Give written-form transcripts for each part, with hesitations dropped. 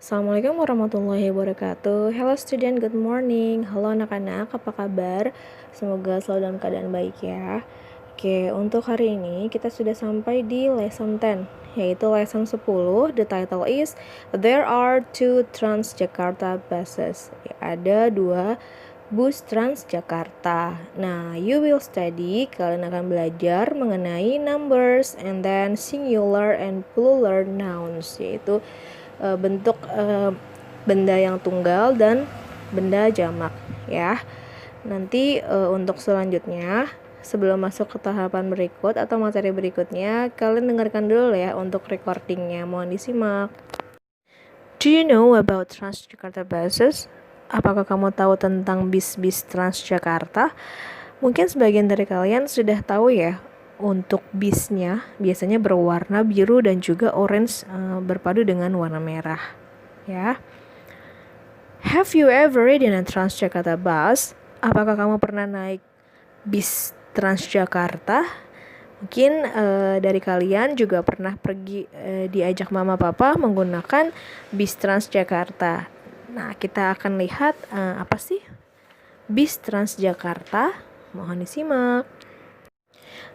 Assalamualaikum warahmatullahi wabarakatuh. Hello student, good morning. Halo anak-anak, apa kabar? Semoga selalu dalam keadaan baik ya. Oke, untuk hari ini kita sudah sampai di lesson 10, yaitu lesson 10. The title is There are two Transjakarta buses. Ya, ada dua bus Transjakarta. Nah, you will study, kalian akan belajar mengenai numbers and then singular and plural nouns, yaitu bentuk benda yang tunggal dan benda jamak ya. Nanti untuk selanjutnya, sebelum masuk ke tahapan berikut atau materi berikutnya, kalian dengarkan dulu ya untuk recordingnya. Mohon disimak. Do you know about Transjakarta buses? Apakah kamu tahu tentang bis-bis Transjakarta? Mungkin sebagian dari kalian sudah tahu ya, untuk bisnya biasanya berwarna biru dan juga orange berpadu dengan warna merah. Ya. Have you ever ridden a Transjakarta bus? Apakah kamu pernah naik bis Transjakarta? Mungkin dari kalian juga pernah pergi diajak mama papa menggunakan bis Transjakarta. Nah, kita akan lihat apa sih bis Transjakarta. Mohon disimak.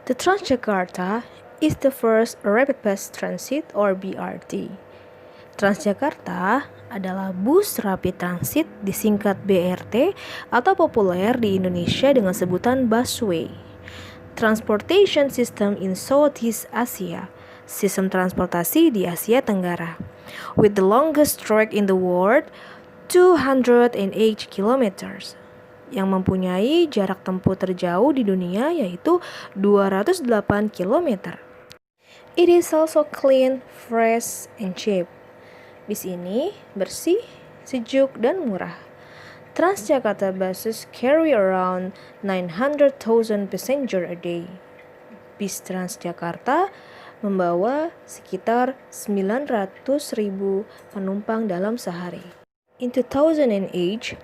The Transjakarta is the first rapid bus transit or BRT. Transjakarta adalah bus rapid transit disingkat BRT atau populer di Indonesia dengan sebutan busway. Transportation system in Southeast Asia, sistem transportasi di Asia Tenggara. With the longest track in the world, 208 kilometers. Yang mempunyai jarak tempuh terjauh di dunia yaitu 208 km. It is also clean, fresh, and cheap. Bis ini bersih, sejuk, dan murah. Transjakarta buses carry around 900,000 passengers a day. Bis Transjakarta membawa sekitar 900.000 penumpang dalam sehari. In 2008,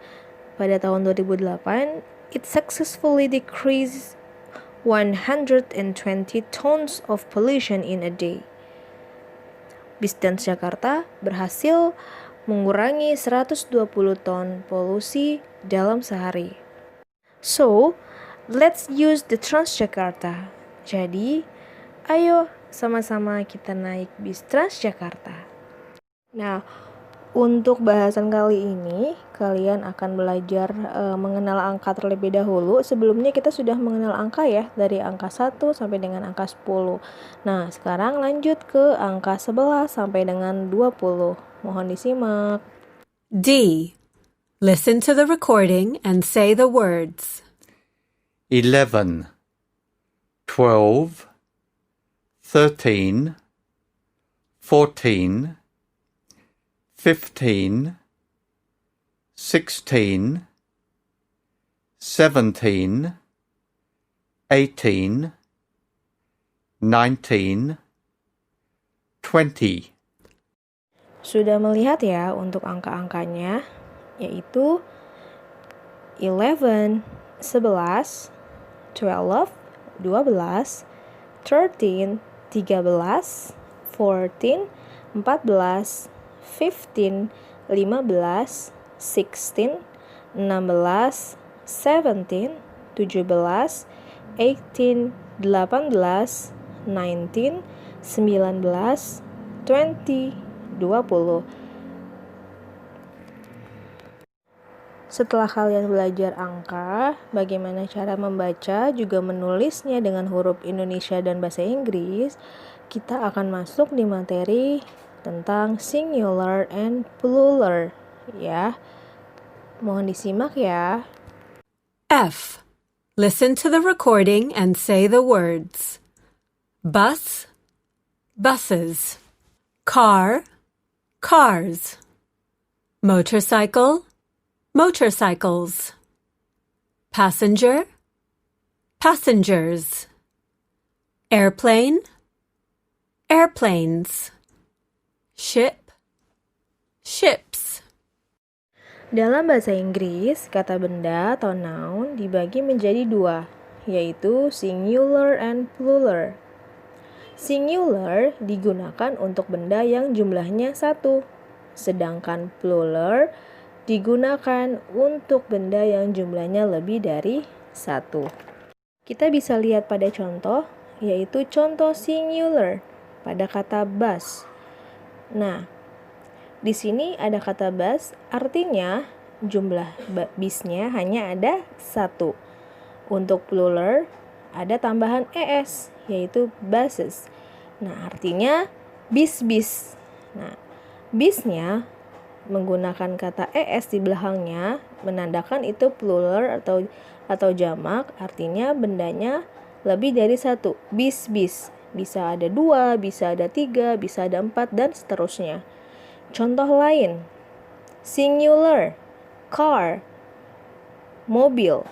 pada tahun 2008, it successfully decreased 120 tons of pollution in a day. Bis Transjakarta berhasil mengurangi 120 ton polusi dalam sehari. So, let's use the Transjakarta. Jadi, ayo sama-sama kita naik bis Transjakarta. Nah, untuk bahasan kali ini, kalian akan belajar mengenal angka terlebih dahulu. Sebelumnya kita sudah mengenal angka ya, dari angka 1 sampai dengan angka 10. Nah, sekarang lanjut ke angka 11 sampai dengan 20. Mohon disimak. D. Listen to the recording and say the words. 11, 12, 13, 14, 15, 16, 17, 18, 19, 20. Sudah melihat ya untuk angka-angkanya, yaitu 11, 11, 12, 12, 13, 13, 14, 14, 15, 15, 16, 16, 17, 17, 18, 18, 19, 19, 20, 20. Setelah kalian belajar angka, bagaimana cara membaca juga menulisnya dengan huruf Indonesia dan bahasa Inggris, kita akan masuk di materi tentang singular and plural ya. Mohon disimak ya. F. Listen to the recording and say the words. Bus, buses. Car, cars. Motorcycle, motorcycles. Passenger, passengers. Airplane, airplanes. Ship, ships. Dalam bahasa Inggris, kata benda atau noun dibagi menjadi dua, yaitu singular and plural. Singular digunakan untuk benda yang jumlahnya satu, sedangkan plural digunakan untuk benda yang jumlahnya lebih dari 1. Kita bisa lihat pada contoh, yaitu contoh singular pada kata bus. Nah, di sini ada kata bus, artinya jumlah bisnya hanya ada 1. Untuk plural ada tambahan es, yaitu buses. Nah, artinya bis-bis. Nah, bisnya menggunakan kata es di belakangnya menandakan itu plural atau jamak, artinya bendanya lebih dari 1. Bis-bis. Bisa ada 2, bisa ada 3, bisa ada 4, dan seterusnya. Contoh lain, singular, car, mobil.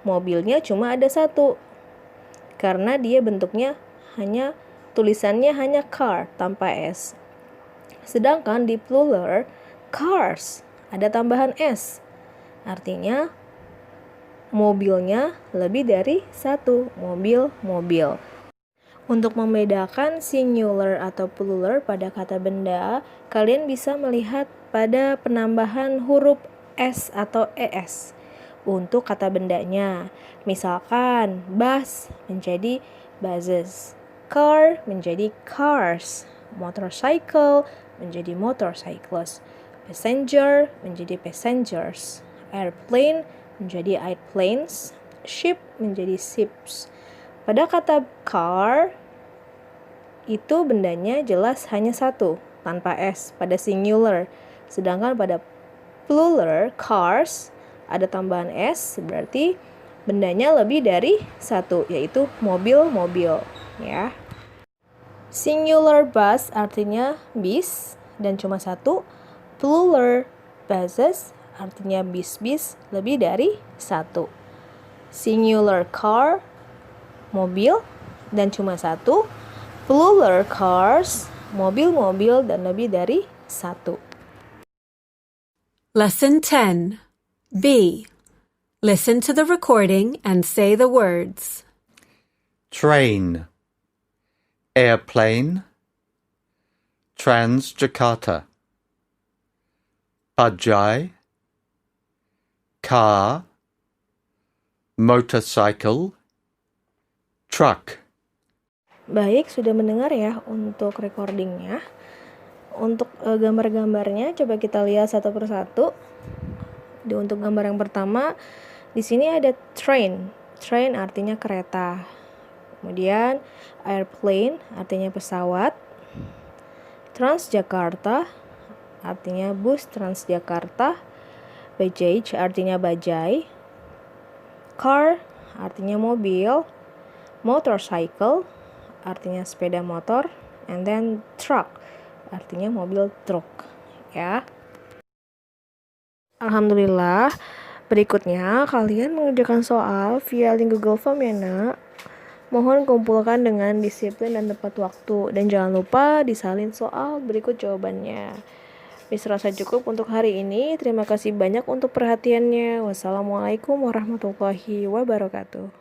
Mobilnya cuma ada 1 karena dia bentuknya tulisannya hanya car tanpa s. Sedangkan di plural cars ada tambahan s, artinya mobilnya lebih dari 1, mobil. Untuk membedakan singular atau plural pada kata benda, kalian bisa melihat pada penambahan huruf s atau es untuk kata bendanya. Misalkan bus menjadi buses, car menjadi cars, motorcycle menjadi motorcycles, passenger menjadi passengers, airplane menjadi airplanes, ship menjadi ships. Pada kata car, itu bendanya jelas hanya 1, tanpa s pada singular. Sedangkan pada plural, cars, ada tambahan s, berarti bendanya lebih dari 1, yaitu mobil-mobil. Ya. Singular bus artinya bis dan cuma 1. Plural buses artinya bis-bis lebih dari 1. Singular car, mobil dan cuma 1. Plural cars, mobil-mobil dan lebih dari 1. Lesson 10. B. Listen to the recording and say the words. train, airplane, Transjakarta, bajai, car, motorcycle, truck. Baik, sudah mendengar ya untuk recordingnya. Untuk gambar-gambarnya coba kita lihat satu persatu. Untuk gambar yang pertama, di sini ada train. Train artinya kereta. Kemudian airplane artinya pesawat. Transjakarta artinya bus Transjakarta. Bajaj artinya bajai. Car artinya mobil. Motorcycle artinya sepeda motor. And then truck artinya mobil truk. Ya. Alhamdulillah. Berikutnya kalian mengerjakan soal via link Google Form ya nak. Mohon kumpulkan dengan disiplin dan tepat waktu. Dan jangan lupa disalin soal berikut jawabannya. Bisa rasa cukup untuk hari ini. Terima kasih banyak untuk perhatiannya. Wassalamualaikum warahmatullahi wabarakatuh.